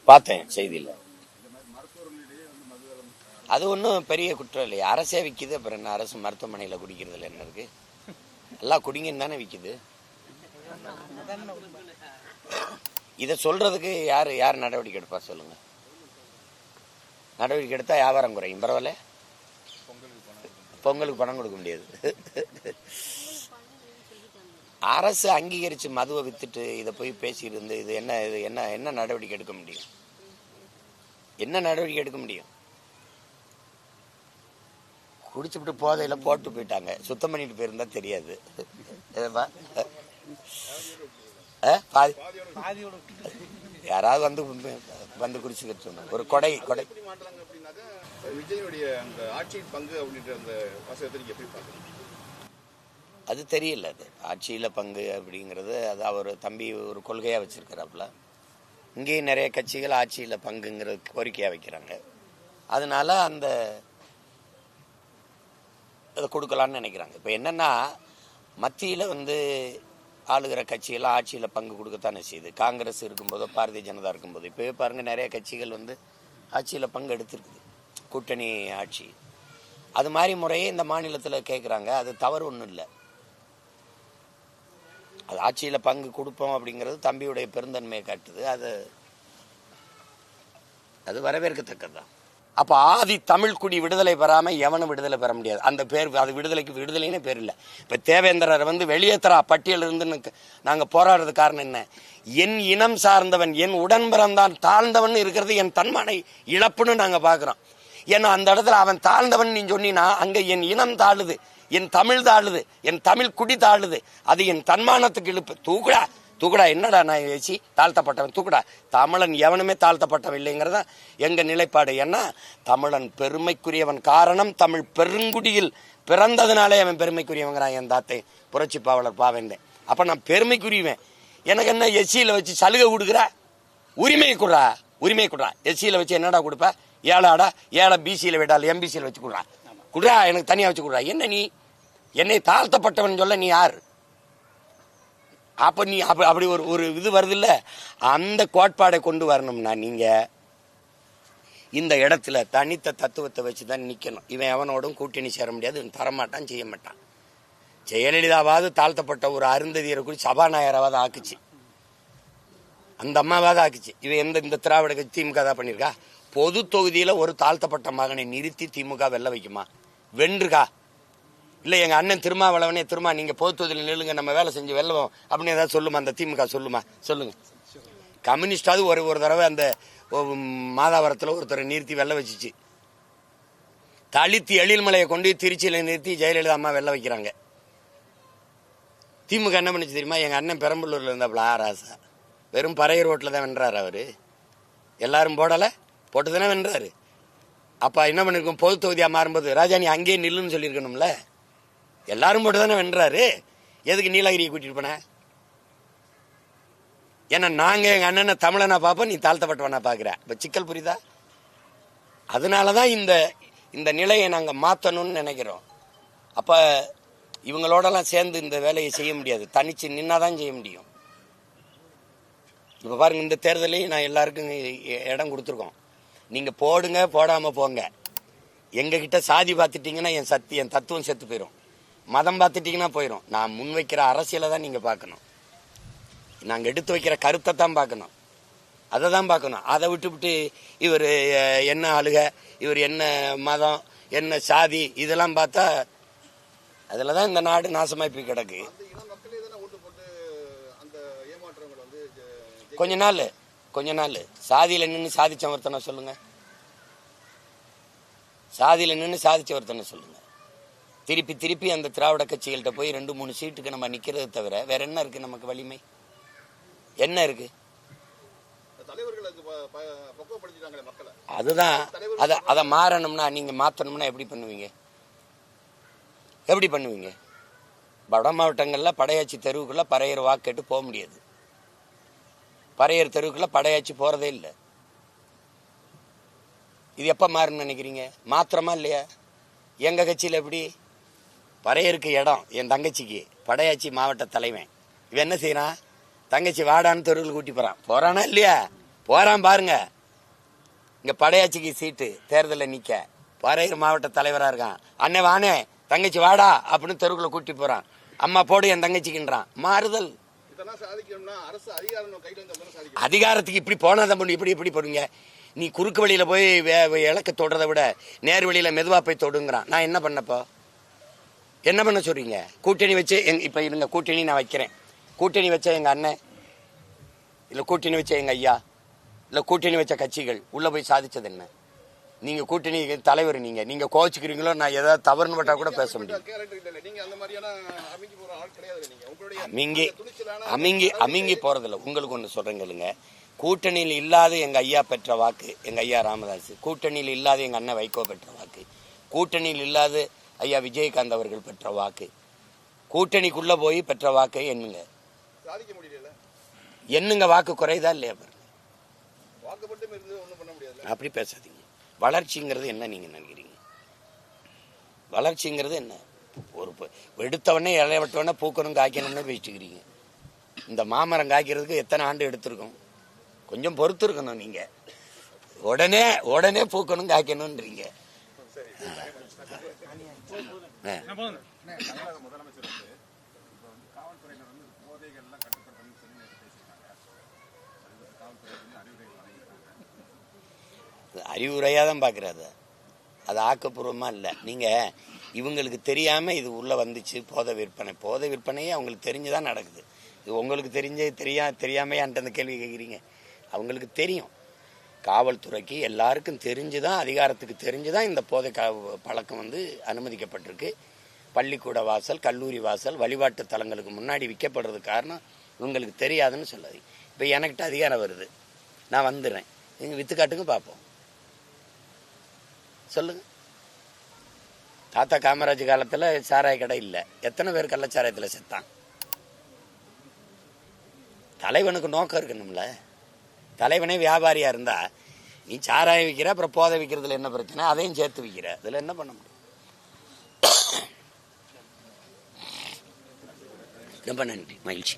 பார்த்தேன் செய்தியில். அது ஒன்றும் பெரிய குற்றம் இல்லையா? அரசே விற்கிது, அப்புறம் என்ன அரசு மருத்துவமனையில் குடிக்கிறதுல என்ன இருக்கு? எல்லாம் குடிங்கன்னு தானே விற்கிது. இதை சொல்றதுக்கு யார் நடவடிக்கை எடுப்பா சொல்லுங்க? நடவடிக்கை எடுத்தா வியாபாரம் குறையும், பரவாயில்ல. பொங்கலுக்கு பணம் கொடுக்க முடியாது. அரசு அங்கீகரிச்சு மதுவை வித்துட்டு இதை போய் பேசிட்டு இருந்து இது என்ன நடவடிக்கை எடுக்க முடியும்? என்ன நடவடிக்கை எடுக்க முடியும்? குடிச்சுட்டு போதையில போட்டு போயிட்டாங்க, சுத்தம் பண்ணிட்டு போயிருந்தா தெரியாது. யாராவது வந்து குடிச்சுக்கிட்டு சொன்னாங்க. ஒரு கொடை விஜயுடைய அந்த ஆட்சியின் பங்கு அப்படின்ற அந்த வாசகத்தை நீங்க எப்படி பாக்குறீங்க? அது தெரியல. அது ஆட்சியில பங்கு அப்படிங்கிறது அது அவர் தம்பி ஒரு கொள்கையா வச்சிருக்கிறாப்புல. இங்கேயும் நிறைய கட்சிகள் ஆட்சியில பங்குங்கிற கோரிக்கையா வைக்கிறாங்க. அதனால அதை கொடுக்கலான்னு நினைக்கிறாங்க. இப்போ என்னன்னா, மத்தியில் ஆளுகிற கட்சியெல்லாம் ஆட்சியில் பங்கு கொடுக்கத்தானே செய்யுது. காங்கிரஸ் இருக்கும்போதோ பாரதிய ஜனதா இருக்கும்போது இப்போவே பாருங்க, நிறைய கட்சிகள் ஆட்சியில் பங்கு எடுத்திருக்குது, கூட்டணி ஆட்சி. அது மாதிரி முறையே இந்த மாநிலத்தில் கேட்குறாங்க. அது தவறு ஒன்றும் இல்லை. அது ஆட்சியில் பங்கு கொடுப்போம் அப்படிங்கிறது தம்பியுடைய பெருந்தன்மையை காட்டுது. அது வரவேற்கத்தக்கது தான். அப்போ ஆதி தமிழ் குடி விடுதலை பெறாமல் எவனும் விடுதலை பெற முடியாது. அந்த பேர், அது விடுதலைன்னு பேர் இல்லை. இப்போ தேவேந்திரரை வெளியேற்றா பட்டியலிருந்து நாங்கள் போராடுறது காரணம் என்ன? என் இனம் சார்ந்தவன், என் உடன் பிறந்தான் தாழ்ந்தவன் இருக்கிறது என் தன்மானை இழப்புன்னு நாங்கள் பார்க்குறோம். ஏன்னா அந்த இடத்துல அவன் தாழ்ந்தவன் நீ சொன்னீங்கன்னா அங்கே என் இனம் தாழுது, என் தமிழ் தாழுது, என் தமிழ் குடி தாழுது. அது என் தன்மானத்துக்கு இழுப்பு. தூக்குடா என்னடா நான் வச்சு தாழ்த்தப்பட்டவன் தூக்குடா. தமிழன் எவனுமே தாழ்த்தப்பட்டவன் இல்லைங்கிறதா எங்க நிலைப்பாடு. ஏன்னா தமிழன் பெருமைக்குரியவன். காரணம், தமிழ் பெருங்குடியில் பிறந்ததுனாலே அவன் பெருமைக்குரியவங்கிறான் என் தாத்தை புரட்சி பாவலர் பாவேந்தேன். அப்ப நான் பெருமைக்குரியவன். எனக்கு என்ன எஸ்சியில வச்சு சலுகை கொடுக்குற? உரிமை குடுறா. எஸ்சியில வச்சு என்னடா கொடுப்ப? ஏழாடா, ஏழை பிசியில விடால் எம்பிசியில வச்சு குடுறா, எனக்கு தனியா வச்சு குடுறா. என்ன நீ என்னை தாழ்த்தப்பட்டவன் சொல்ல நீ யார்? அப்ப நீ அப்படி ஒரு இது வருது இல்ல. அந்த கோட்பாடை கொண்டு வரணும்னா நீங்க இந்த இடத்துல தனித்த தத்துவத்தை வச்சுதான் நிக்கணும். இவன் எவனோடும் கூட்டணி சேர முடியாது, தரமாட்டான், செய்ய மாட்டான். ஜெயலலிதாவாவது தாழ்த்தப்பட்ட ஒரு அருந்ததியரை குறித்து சபாநாயகராவது ஆக்குச்சு, அந்த அம்மாவாவது ஆக்குச்சு. இவன் இந்த திராவிட கட்சி திமுக தான் பண்ணிருக்கா? பொது தொகுதியில ஒரு தாழ்த்தப்பட்ட மகனை நிறுத்தி திமுக வெல்ல வைக்குமா? வென்றுகா? இல்லை எங்கள் அண்ணன் திருமாவளவனே நீங்கள் பொது தொகுதியில் நில்லுங்க, நம்ம வேலை செஞ்சு வெல்லுவோம் அப்படின்னு ஏதாவது சொல்லுமா? அந்த திமுக சொல்லுங்க. கம்யூனிஸ்டாவது ஒரு தடவை அந்த மாதாவரத்தில் ஒருத்தரை நிறுத்தி வெல்ல வச்சிச்சு. தலித்து எழில்மலையை கொண்டு திருச்சியில் நிறுத்தி ஜெயலலிதா அம்மா வெல்ல வைக்கிறாங்க. திமுக என்ன பண்ணிச்சு தெரியுமா? எங்கள் அண்ணன் பெரம்பலூர்ல இருந்தாப்புல ராசா வெறும் பறையர் ரோட்டில் தான் வென்றாரு. அவரு எல்லாரும் போட்டு தானே வென்றாரு. அப்போ என்ன பண்ணிருக்கோம்? பொது தொகுதியாக மாறும்போது ராஜா நீ அங்கேயே நில்லுன்னு சொல்லியிருக்கணும்ல. எல்லாரும் போட்டு தானே வென்றாரு. எதுக்கு நீலகிரியை கூட்டிட்டு போன? ஏன்னா நாங்க எங்க அண்ணனை தமிழனா பார்ப்போம், நீ தாழ்த்தப்பட்டவனா பாக்குற. இப்ப சிக்கல் புரியுதா? அதனாலதான் இந்த நிலையை நாங்க மாத்தணும்னு நினைக்கிறோம். அப்ப இவங்களோடலாம் சேர்ந்து இந்த வேலையை செய்ய முடியாது, தனிச்சு நின்னாதான் செய்ய முடியும். இப்ப பாருங்க, இந்த தேர்தலையும் நான் எல்லாருக்கும் இடம் கொடுத்துருக்கோம். நீங்க போடுங்க, போடாம போங்க. எங்க கிட்ட சாதி பார்த்துட்டீங்கன்னா என் தத்துவம் செத்து போயிடும். மதம் பார்த்துட்டீங்கன்னா போயிடும். நான் முன்வைக்கிற அரசியலை தான் நீங்க பார்க்கணும். நாங்க எடுத்து வைக்கிற கருத்தை தான் பார்க்கணும், அதை தான் பார்க்கணும். அதை விட்டு இவர் என்ன ஆளுக, இவர் என்ன மதம், என்ன சாதி, இதெல்லாம் பார்த்தா அதுலதான் இந்த நாடு நாசமாய் போய் கிடக்கு. கொஞ்ச நாள் சாதியில நின்று சாதிச்சவர்த்தனை சொல்லுங்க. சாதியில நின்று சாதிச்சவர்த்தனை சொல்லுங்க. திருப்பி அந்த திராவிட கட்சிகள்கிட்ட போய் 2-3 சீட்டுக்கு நம்ம நிக்கிறதை தவிர வேற என்ன இருக்கு? நமக்கு வலிமை என்ன இருக்கு? அதுதான். அதை மாறணும்னா, நீங்க மாத்தணும்னா எப்படி பண்ணுவீங்க? வட மாவட்டங்கள்ல படையாச்சி தெருவுக்குள்ள பறையர் வாக்கெட்டு போக முடியாது. பறையர் தெருவுக்குள்ள படையாச்சி போறதே இல்லை. இது எப்ப மாறுன்னு நினைக்கிறீங்க? மாத்திரமா இல்லையா? எங்க கட்சியில எப்படி? பறையருக்கு இடம் என் தங்கச்சிக்கு, படையாச்சி மாவட்ட தலைவன். இவன் என்ன செய்யறான்? தங்கச்சி வாடான்னு தெருவில் கூட்டி போறானா இல்லையா? போறான் பாருங்க. இங்க படையாட்சிக்கு சீட்டு தேர்தலில் நிக்க பறையூர் மாவட்ட தலைவரா இருக்கான். அண்ணே வானே தங்கச்சி வாடா அப்படின்னு தெருவுக்குள்ள கூட்டி போறான். அம்மா போடு என் தங்கச்சிக்குன்றான். மாறுதல். இதெல்லாம் சாதிக்கணும்னா அரசு அதிகாரம் கையில இருந்தா சாதிக்கும். அதிகாரத்துக்கு இப்படி போனாதான் பண்ணு. இப்படி போடுங்க. நீ குறுக்கு வழியில போய் இலக்க தொடுறதை விட நேர் வழியில மெதுவா போய் தொடுங்கிறான். நான் என்ன பண்ணப்போ என்ன பண்ண சொல்றீங்க? கூட்டணி வச்சு இப்ப இருங்க, கூட்டணி நான் வைக்கிறேன். கூட்டணி வச்ச எங்க அண்ணன் இல்ல கூட்டணி வச்ச எங்க ஐயா இல்ல கூட்டணி வச்ச கட்சிகள் உள்ள போய் சாதிச்சது என்ன? நீங்க கூட்டணி தலைவர், நீங்க கோச்சுக்கிறீங்களோ நான் ஏதாவது தவறுன்னு பட்டா கூட பேச முடியும். அமிங்கி போறதில்ல. உங்களுக்கு ஒண்ணு சொல்றேங்க, கூட்டணியில் இல்லாத எங்க ஐயா பெற்ற வாக்கு எங்க ஐயா ராமதாஸ், கூட்டணியில் இல்லாத எங்க அண்ணன் வைகோ பெற்ற வாக்கு, கூட்டணியில் இல்லாத ஐயா விஜயகாந்த் அவர்கள் பெற்ற வாக்கு, கூட்டணிக்குள்ள போய் பெற்ற வாக்கை எண்ணுங்க. என்னங்க வாக்கு குறைதா இல்லையா? அப்படி பேசாதீங்க. வளர்ச்சிங்கிறது என்ன நீங்க நினைக்கிறீங்க? வளர்ச்சிங்கிறது என்ன? ஒரு எடுத்தவொடனே இலையவட்டவொடனே பூக்கணும் காய்க்கணும்னு பேசிக்கிறீங்க. இந்த மாமரம் காய்க்கிறதுக்கு எத்தனை ஆண்டு எடுத்திருக்கோம்? கொஞ்சம் பொறுத்து இருக்கணும். நீங்க உடனே பூக்கணும் காய்க்கணும்ன்றீங்க. அறிவுரையா தான் பாக்குறாரு. அது ஆக்கப்பூர்வமா இல்லை. நீங்க இவங்களுக்கு தெரியாம இது உள்ள வந்துச்சு. போதை விற்பனையே அவங்களுக்கு தெரிஞ்சுதான் நடக்குது. இது உங்களுக்கு தெரியாம அந்த கேள்வி கேட்குறீங்க. அவங்களுக்கு தெரியும். காவல்துறைக்கு எல்லாருக்கும் தெரிஞ்சுதான், அதிகாரத்துக்கு தெரிஞ்சுதான் இந்த போதை பழக்கம் அனுமதிக்கப்பட்டிருக்கு. பள்ளிக்கூட வாசல், கல்லூரி வாசல், வழிபாட்டு தலங்களுக்கு முன்னாடி விற்கப்படுறது காரணம் இவங்களுக்கு தெரியாதுன்னு சொல்லாது. இப்போ எனக்கிட்ட அதிகாரம் வருது, நான் வந்துடுறேன், நீங்கள் வித்து காட்டுங்க பார்ப்போம். சொல்லுங்க. தாத்தா காமராஜ் காலத்தில் சாராய கடை இல்லை. எத்தனை பேர் கள்ளச்சாராயத்தில் செத்தான்? தலைவனுக்கு நோக்கம் இருக்கணும்ல. தலைவனே வியாபாரியா இருந்தா நீ சாராயம் விற்கிற, அப்புறம் போதை விற்கிறதுல என்ன பிரச்சனை? அதையும் சேர்த்து விற்கிற, அதுல என்ன பண்ண முடியும்? ரொம்ப நன்றி, மகிழ்ச்சி.